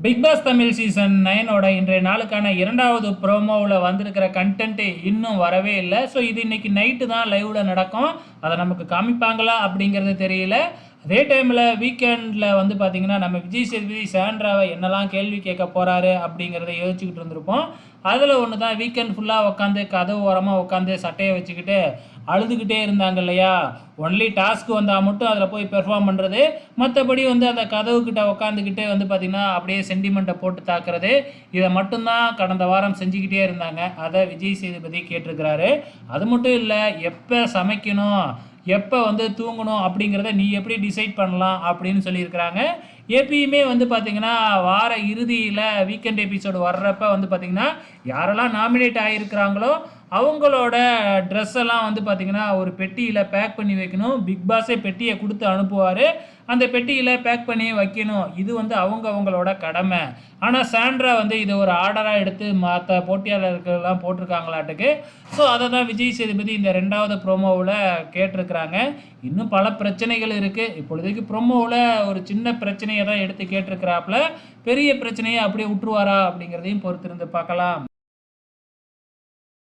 Big pass Tamil season 9 இன்றைய நாளுக்கான இரண்டாவது ப்ரோமோவில் வந்திருக்கிற கண்டென்ட் இன்னும் வரவே இல்லை. ஸோ இது இன்னைக்கு நைட்டு தான் லைவ்ல நடக்கும். அதை நமக்கு காமிப்பாங்களா அப்படிங்கிறது தெரியல. அதே டைமில் வீக்கெண்டில் வந்து பார்த்தீங்கன்னா நம்ம விஜய் சேதுபதி சாண்ட்ராவை என்னெல்லாம் கேள்வி கேட்க போகிறாரு அப்படிங்கிறத யோசிச்சுக்கிட்டு இருந்திருப்போம். அதில் ஒன்று தான் வீக்கெண்ட் ஃபுல்லாக உட்காந்து கதவு ஓரமாக உட்காந்து சட்டையை வச்சுக்கிட்டு அழுதுகிட்டே இருந்தாங்க இல்லையா. ஒன்லி டாஸ்க் வந்தால் மட்டும் அதில் போய் பெர்ஃபார்ம் பண்ணுறது, மற்றபடி வந்து அந்த கதவுக்கிட்ட உட்காந்துக்கிட்டே வந்து பார்த்திங்கன்னா அப்படியே சென்டிமெண்ட்டை போட்டு தாக்குறது, இதை மட்டும்தான் கடந்த வாரம் செஞ்சுக்கிட்டே இருந்தாங்க. அதை விஜய் சேதுபதி கேட்டிருக்கிறாரு. அது மட்டும் இல்லை, எப்போ சமைக்கணும் எப்போ வந்து தூங்கணும் அப்படிங்கிறத நீ எப்படி டிசைட் பண்ணலாம் அப்படின்னு சொல்லியிருக்கிறாங்க. எப்பயுமே வந்து பார்த்திங்கன்னா வார இறுதியில் வீக்கெண்ட் எபிசோடு வர்றப்ப வந்து பார்த்திங்கன்னா யாரெல்லாம் நாமினேட் ஆகியிருக்கிறாங்களோ அவங்களோட ட்ரெஸ் எல்லாம் வந்து பார்த்திங்கன்னா ஒரு பெட்டியில் பேக் பண்ணி வைக்கணும். பிக் பாஸே பெட்டியை கொடுத்து அனுப்புவார். அந்த பெட்டியில் பேக் பண்ணி வைக்கணும். இது வந்து அவங்களோட கடமை. ஆனால் சாண்ட்ரா வந்து இது ஒரு ஆர்டராக எடுத்து மற்ற போட்டியாளர்கள்லாம் போட்டிருக்காங்களாட்டுக்கு. ஸோ அதை தான் விஜய் சேதுபதி இந்த 2வது ப்ரோமோவில் கேட்டிருக்கிறாங்க. இன்னும் பல பிரச்சனைகள் இருக்குது. இப்பொழுதைக்கு ப்ரோமோவில் ஒரு சின்ன பிரச்சனையை தான் எடுத்து கேட்டிருக்கிறாப்புல. பெரிய பிரச்சனையை அப்படியே விட்டுருவாரா அப்படிங்கிறதையும் பொறுத்திருந்து பார்க்கலாம்.